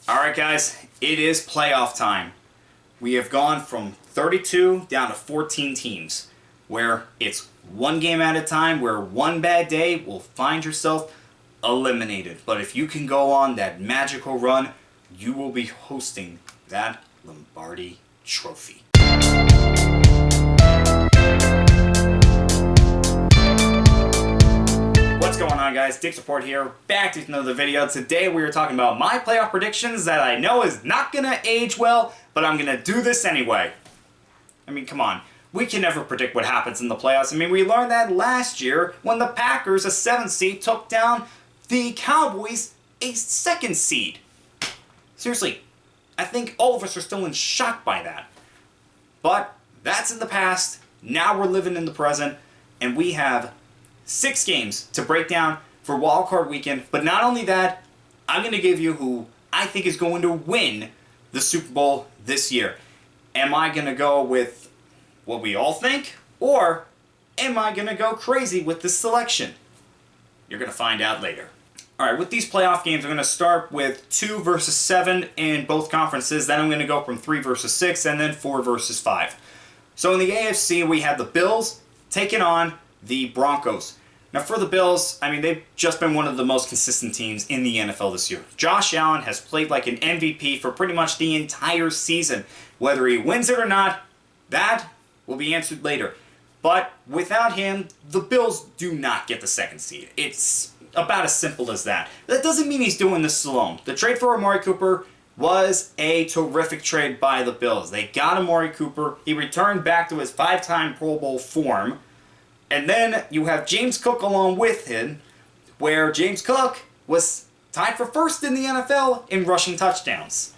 Alright guys, it is playoff time. We have gone from 32 down to 14 teams, where it's one game at a time, where one bad day will find yourself eliminated. But if you can go on that magical run, you will be hosting that Lombardi Trophy. What's going on, guys? Dick Support here, back to another video. Today we are talking about my playoff predictions that I know is not gonna age well, but I'm gonna do this anyway. I mean, come on. We can never predict what happens in the playoffs. I mean, we learned that last year when the Packers, a 7th seed, took down the Cowboys, a 2nd seed. Seriously, I think all of us are still in shock by that. But that's in the past. Now we're living in the present, and we have 6 games to break down for wildcard weekend. But not only that, I'm going to give you who I think is going to win the Super Bowl this year. Am I going to go with what we all think, or am I going to go crazy with this selection? You're going to find out later. Alright, with these playoff games, I'm going to start with 2 versus 7 in both conferences. Then I'm going to go from 3 versus 6, and then 4 versus 5. So in the AFC, we have the Bills taking on the Broncos. Now for the Bills, I mean, they've just been one of the most consistent teams in the NFL this year. Josh Allen has played like an MVP for pretty much the entire season. Whether he wins it or not, that will be answered later. But without him, the Bills do not get the 2nd seed. It's about as simple as that. That doesn't mean he's doing this alone. The trade for Amari Cooper was a terrific trade by the Bills. They got Amari Cooper. He returned back to his 5-time Pro Bowl form. And then you have James Cook along with him, where James Cook was tied for 1st in the NFL in rushing touchdowns.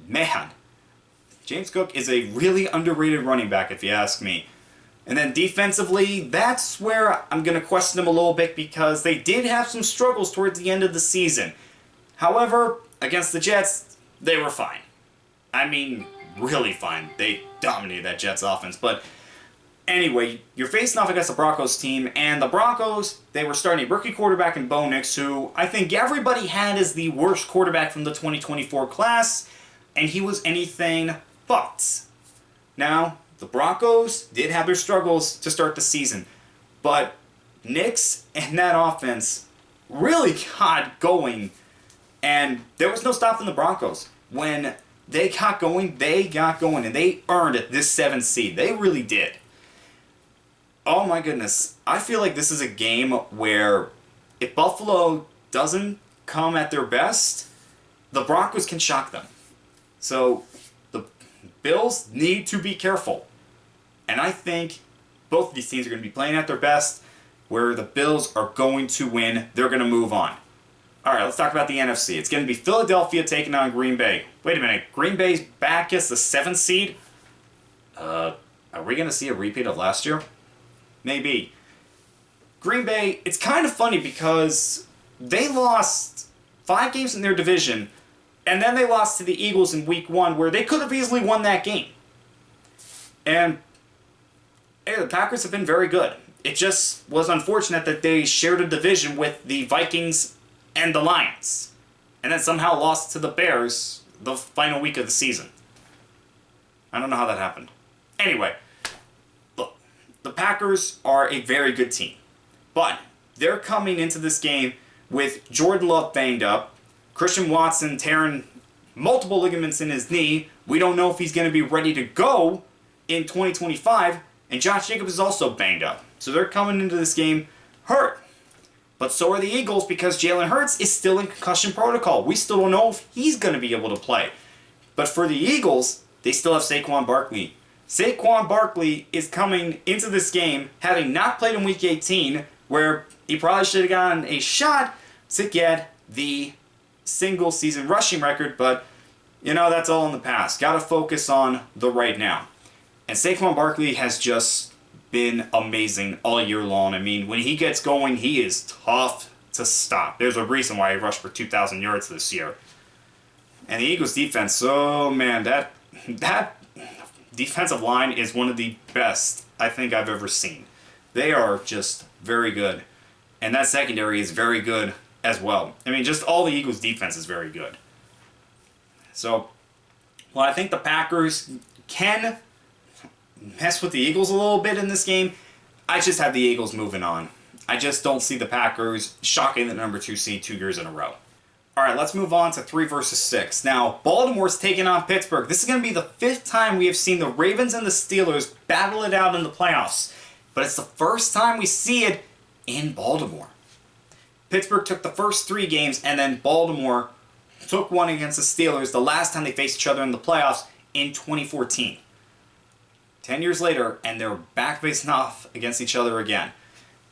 Man, James Cook is a really underrated running back, if you ask me. And then defensively, that's where I'm going to question them a little bit, because they did have some struggles towards the end of the season. However, against the Jets, they were fine. I mean, really fine. They dominated that Jets offense. But anyway, you're facing off against the Broncos team, and the Broncos, they were starting a rookie quarterback in Bo Nix, who I think everybody had as the worst quarterback from the 2024 class, and he was anything but. Now, the Broncos did have their struggles to start the season, but Nix and that offense really got going, and there was no stopping the Broncos. When they got going, and they earned this 7th seed. They really did. Oh my goodness. I feel like this is a game where if Buffalo doesn't come at their best, the Broncos can shock them. So the Bills need to be careful. And I think both of these teams are going to be playing at their best, where the Bills are going to win. They're going to move on. Alright, let's talk about the NFC. It's going to be Philadelphia taking on Green Bay. Wait a minute. Green Bay's back as the 7th seed? Are we going to see a repeat of last year? Maybe. Green Bay, it's kind of funny because they lost 5 games in their division, and then they lost to the Eagles in week 1, where they could have easily won that game. And hey, the Packers have been very good. It just was unfortunate that they shared a division with the Vikings and the Lions, and then somehow lost to the Bears the final week of the season. I don't know how that happened. Anyway, look, the Packers are a very good team, but they're coming into this game with Jordan Love banged up, Christian Watson tearing multiple ligaments in his knee. We don't know if he's going to be ready to go in 2025, and Josh Jacobs is also banged up. So they're coming into this game hurt. But so are the Eagles, because Jalen Hurts is still in concussion protocol. We still don't know if he's going to be able to play. But for the Eagles, they still have Saquon Barkley. Saquon Barkley is coming into this game having not played in Week 18, where he probably should have gotten a shot to get the single-season rushing record, but, you know, that's all in the past. Got to focus on the right now. And Saquon Barkley has just been amazing all year long. I mean, when he gets going, he is tough to stop. There's a reason why he rushed for 2,000 yards this year. And the Eagles' defense, oh man, that defensive line is one of the best I think I've ever seen. They are just very good. And that secondary is very good as well. I mean, just all the Eagles' defense is very good. So, well, I think the Packers can mess with the Eagles a little bit in this game. I just have the Eagles moving on. I just don't see the Packers shocking the number 2 seed 2 years in a row. All right, let's move on to 3 versus 6. Now, Baltimore's taking on Pittsburgh. This is going to be the 5th time we have seen the Ravens and the Steelers battle it out in the playoffs. But it's the first time we see it in Baltimore. Pittsburgh took the first 3 games, and then Baltimore took one against the Steelers the last time they faced each other in the playoffs in 2014. 10 years later, and they're back facing off against each other again.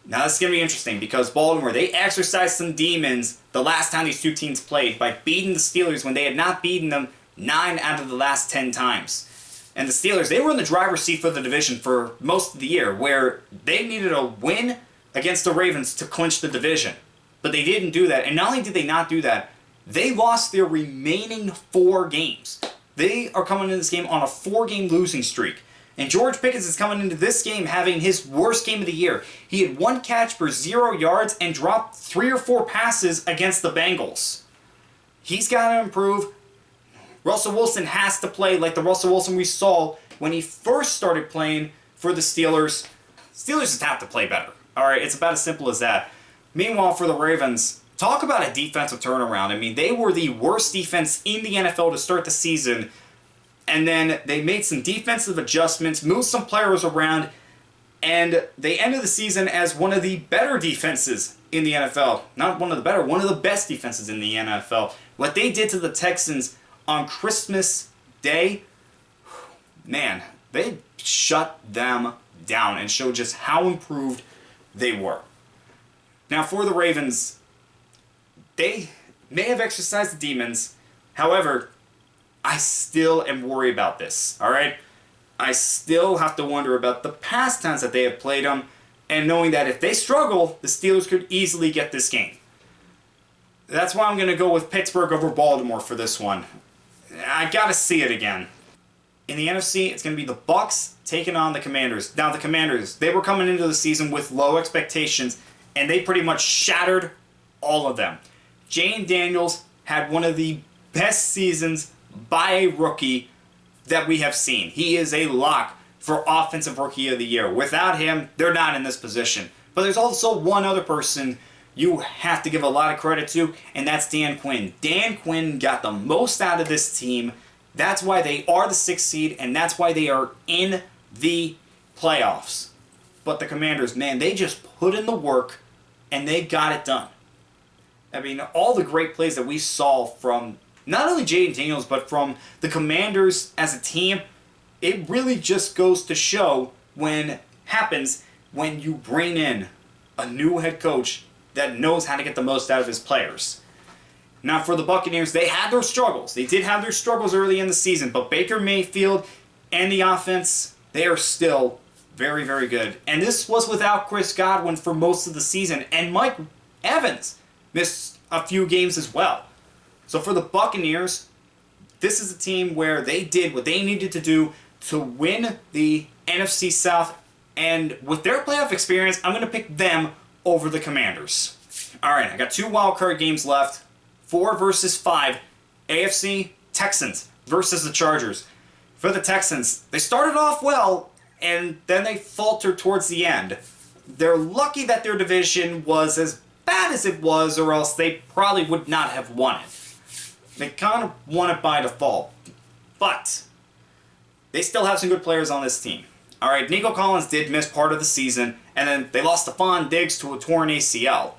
Now this is going to be interesting because Baltimore, they exercised some demons the last time these two teams played by beating the Steelers when they had not beaten them 9 out of the last 10 times. And the Steelers, they were in the driver's seat for the division for most of the year, where they needed a win against the Ravens to clinch the division. But they didn't do that, and not only did they not do that, they lost their remaining 4 games. They are coming into this game on a 4-game losing streak. And George Pickens is coming into this game having his worst game of the year. He had 1 catch for 0 yards and dropped 3 or 4 passes against the Bengals. He's got to improve. Russell Wilson has to play like the Russell Wilson we saw when he first started playing for the Steelers. Steelers just have to play better. All right, it's about as simple as that. Meanwhile, for the Ravens, talk about a defensive turnaround. I mean, they were the worst defense in the NFL to start the season. And then they made some defensive adjustments, moved some players around, and they ended the season as one of the better defenses in the NFL. Not one of the better, one of the best defenses in the NFL. What they did to the Texans on Christmas Day, man, they shut them down and showed just how improved they were. Now for the Ravens, they may have exercised the demons. However, I still am worried about this, all right? I still have to wonder about the past times that they have played them, and knowing that if they struggle, the Steelers could easily get this game. That's why I'm going to go with Pittsburgh over Baltimore for this one. I got to see it again. In the NFC, it's going to be the Bucs taking on the Commanders. Now, the Commanders, they were coming into the season with low expectations, and they pretty much shattered all of them. Jane Daniels had one of the best seasons by a rookie that we have seen. He is a lock for Offensive Rookie of the Year. Without him, they're not in this position. But there's also one other person you have to give a lot of credit to, and that's Dan Quinn. Dan Quinn got the most out of this team. That's why they are the 6th seed, and that's why they are in the playoffs. But the Commanders, man, they just put in the work, and they got it done. I mean, all the great plays that we saw from not only Jaden Daniels, but from the Commanders as a team, it really just goes to show when you bring in a new head coach that knows how to get the most out of his players. Now for the Buccaneers, they had their struggles. They did have their struggles early in the season, but Baker Mayfield and the offense, they are still very, very good. And this was without Chris Godwin for most of the season, and Mike Evans missed a few games as well. So for the Buccaneers, this is a team where they did what they needed to do to win the NFC South. And with their playoff experience, I'm going to pick them over the Commanders. All right, I got 2 wildcard games left. 4 versus 5. AFC Texans versus the Chargers. For the Texans, they started off well, and then they faltered towards the end. They're lucky that their division was as bad as it was, or else they probably would not have won it. They kind of won it by default. But they still have some good players on this team. All right, Nico Collins did miss part of the season, and then they lost Stephon Diggs to a torn ACL.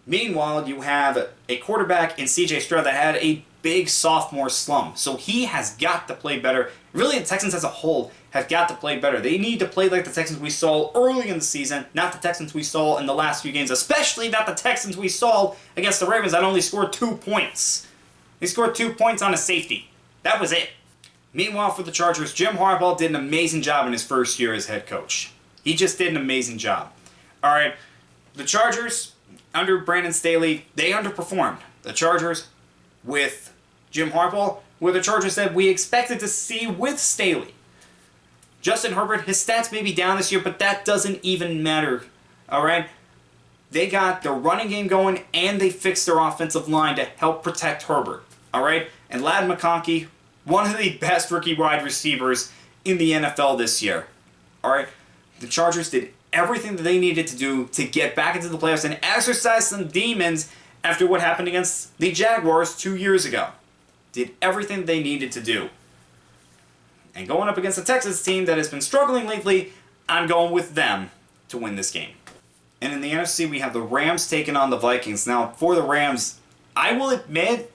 Meanwhile, you have a quarterback in C.J. Stroud that had a big sophomore slump. So he has got to play better. Really, the Texans as a whole have got to play better. They need to play like the Texans we saw early in the season, not the Texans we saw in the last few games, especially not the Texans we saw against the Ravens that only scored 2 points. They scored 2 points on a safety. That was it. Meanwhile, for the Chargers, Jim Harbaugh did an amazing job in his first year as head coach. He just did an amazing job. All right, the Chargers, under Brandon Staley, they underperformed. The Chargers, with Jim Harbaugh, were the Chargers that we expected to see with Staley. Justin Herbert, his stats may be down this year, but that doesn't even matter. All right? They got their running game going, and they fixed their offensive line to help protect Herbert. All right? And Ladd McConkey, one of the best rookie wide receivers in the NFL this year. All right? The Chargers did everything that they needed to do to get back into the playoffs and exercise some demons after what happened against the Jaguars 2 years ago. Did everything they needed to do. And going up against a Texas team that has been struggling lately, I'm going with them to win this game. And in the NFC, we have the Rams taking on the Vikings. Now, for the Rams, I will admit,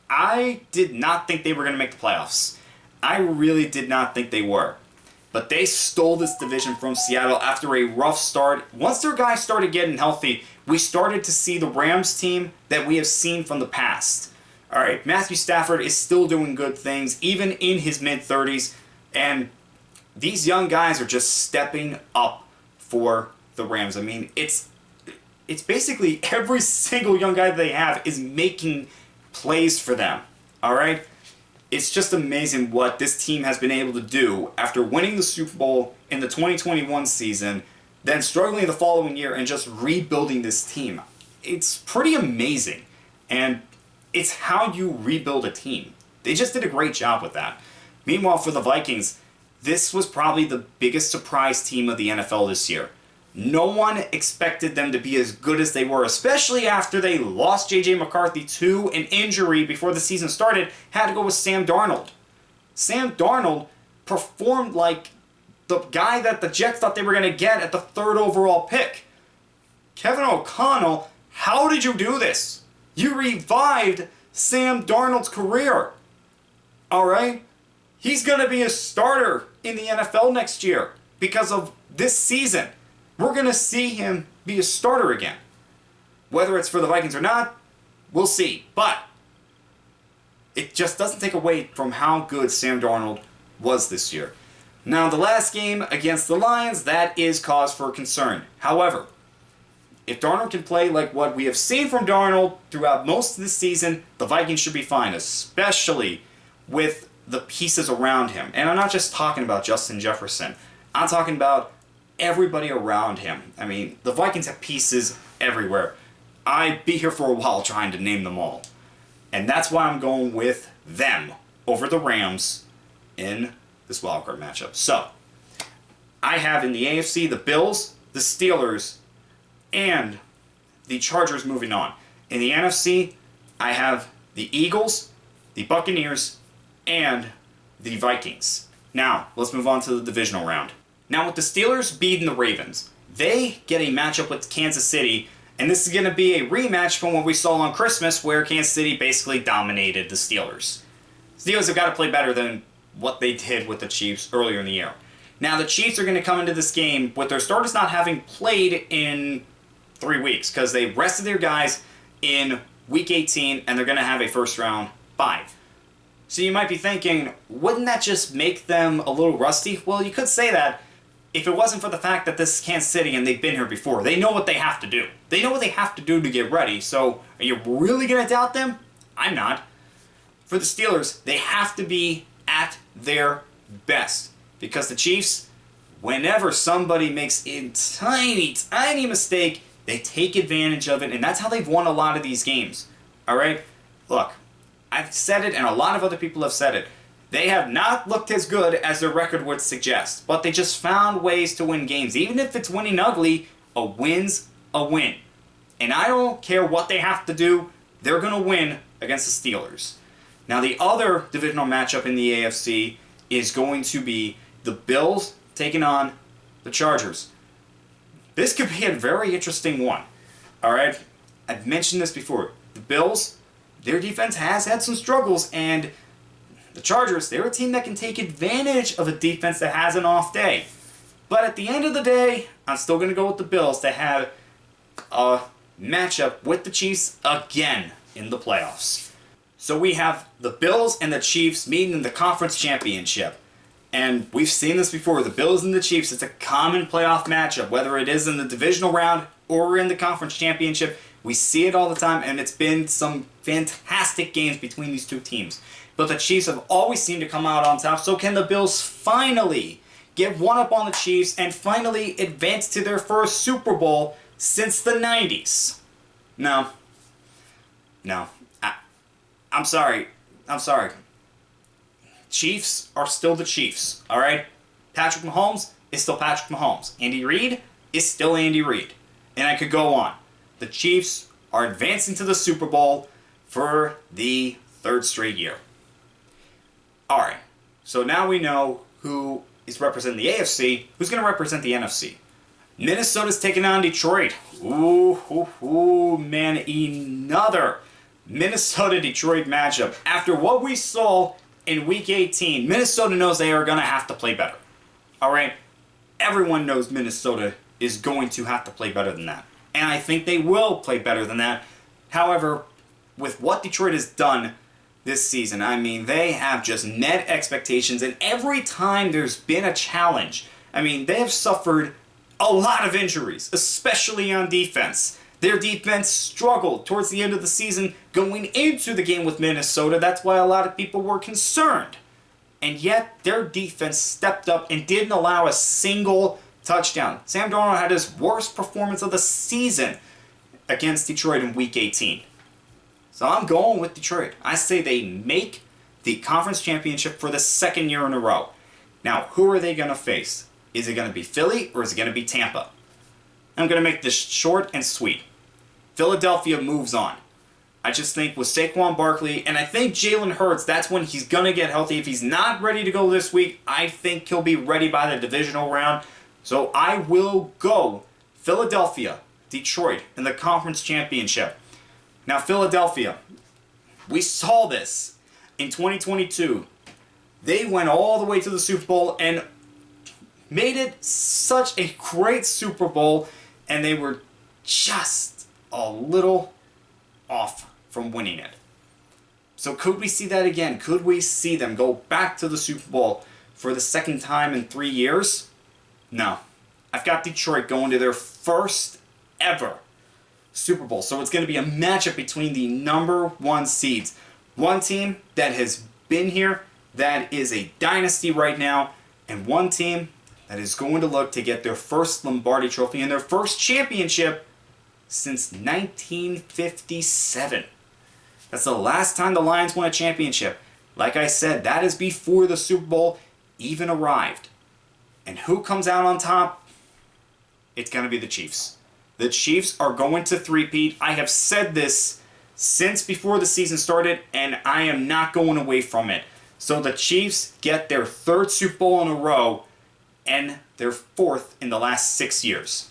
I did not think they were going to make the playoffs. I really did not think they were. But they stole this division from Seattle after a rough start. Once their guys started getting healthy, we started to see the Rams team that we have seen from the past. All right, Matthew Stafford is still doing good things, even in his mid-30s. And these young guys are just stepping up for the Rams. I mean, it's basically every single young guy they have is making plays for them. All right? It's just amazing what this team has been able to do after winning the Super Bowl in the 2021 season, then struggling the following year and just rebuilding this team. It's pretty amazing. And it's how you rebuild a team. They just did a great job with that. Meanwhile, for the Vikings, this was probably the biggest surprise team of the NFL this year. No one expected them to be as good as they were, especially after they lost J.J. McCarthy to an injury before the season started, had to go with Sam Darnold. Sam Darnold performed like the guy that the Jets thought they were going to get at the 3rd overall pick. Kevin O'Connell, how did you do this? You revived Sam Darnold's career. All right? He's going to be a starter in the NFL next year because of this season. We're going to see him be a starter again. Whether it's for the Vikings or not, we'll see. But it just doesn't take away from how good Sam Darnold was this year. Now, the last game against the Lions, that is cause for concern. However, if Darnold can play like what we have seen from Darnold throughout most of the season, the Vikings should be fine, especially with the pieces around him. And I'm not just talking about Justin Jefferson. I'm talking about everybody around him. I mean, the Vikings have pieces everywhere. I'd be here for a while trying to name them all. And that's why I'm going with them over the Rams in this wildcard matchup. So, I have in the AFC the Bills, the Steelers, and the Chargers moving on. In the NFC, I have the Eagles, the Buccaneers, and the Vikings. Now, let's move on to the divisional round. Now, with the Steelers beating the Ravens, they get a matchup with Kansas City, and this is going to be a rematch from what we saw on Christmas, where Kansas City basically dominated the Steelers. Steelers have got to play better than what they did with the Chiefs earlier in the year. Now, the Chiefs are going to come into this game with their starters not having played in 3 weeks, because they rested their guys in Week 18, and they're going to have a first-round bye. So you might be thinking, wouldn't that just make them a little rusty? Well, you could say that if it wasn't for the fact that this is Kansas City and they've been here before. They know what they have to do. They know what they have to do to get ready. So are you really going to doubt them? I'm not. For the Steelers, they have to be at their best. Because the Chiefs, whenever somebody makes a tiny mistake, they take advantage of it. And that's how they've won a lot of these games. All right? Look, I've said it, and a lot of other people have said it. They have not looked as good as their record would suggest, but they just found ways to win games. Even if it's winning ugly, a win's a win. And I don't care what they have to do, they're going to win against the Steelers. Now, the other divisional matchup in the AFC is going to be the Bills taking on the Chargers. This could be a very interesting one. All right? I've mentioned this before. The Bills, their defense has had some struggles, and the Chargers, they're a team that can take advantage of a defense that has an off day. But at the end of the day, I'm still going to go with the Bills to have a matchup with the Chiefs again in the playoffs. So we have the Bills and the Chiefs meeting in the conference championship. And we've seen this before. The Bills and the Chiefs, it's a common playoff matchup, whether it is in the divisional round or in the conference championship. We see it all the time, and it's been some fantastic games between these two teams. But the Chiefs have always seemed to come out on top, so can the Bills finally get one up on the Chiefs and finally advance to their first Super Bowl since the 90s? No. I'm sorry. I'm sorry. Chiefs are still the Chiefs, all right? Patrick Mahomes is still Patrick Mahomes. Andy Reid is still Andy Reid. And I could go on. The Chiefs are advancing to the Super Bowl for the third straight year. All right, so now we know who is representing the AFC, who's going to represent the NFC. Minnesota's taking on Detroit. Ooh, man, another Minnesota-Detroit matchup. After what we saw in Week 18, Minnesota knows they are going to have to play better. All right? Everyone knows Minnesota is going to have to play better than that. And I think they will play better than that. However, with what Detroit has done this season, I mean, they have just met expectations. And every time there's been a challenge, I mean, they have suffered a lot of injuries, especially on defense. Their defense struggled towards the end of the season going into the game with Minnesota. That's why a lot of people were concerned. And yet, their defense stepped up and didn't allow a single touchdown. Sam Darnold had his worst performance of the season against Detroit in Week 18. So I'm going with Detroit. I say they make the conference championship for the second year in a row. Now, who are they going to face? Is it going to be Philly or is it going to be Tampa? I'm going to make this short and sweet. Philadelphia moves on. I just think with Saquon Barkley, and I think Jalen Hurts, that's when he's going to get healthy. If he's not ready to go this week, I think he'll be ready by the divisional round. So I will go Philadelphia, Detroit, in the conference championship. Now, Philadelphia, we saw this in 2022. They went all the way to the Super Bowl and made it such a great Super Bowl, and they were just a little off from winning it. So could we see that again? Could we see them go back to the Super Bowl for the second time in 3 years? No. I've got Detroit going to their first ever Super Bowl. So it's going to be a matchup between the number one seeds. One team that has been here, that is a dynasty right now, and one team that is going to look to get their first Lombardi Trophy and their first championship since 1957. That's the last time the Lions won a championship. Like I said, that is before the Super Bowl even arrived. And who comes out on top? It's going to be the Chiefs. The Chiefs are going to three-peat. I have said this since before the season started, and I am not going away from it. So the Chiefs get their third Super Bowl in a row, and their fourth in the last 6 years.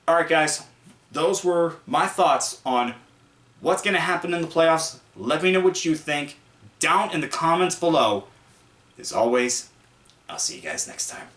All right, guys. Those were my thoughts on what's going to happen in the playoffs. Let me know what you think down in the comments below. As always, I'll see you guys next time.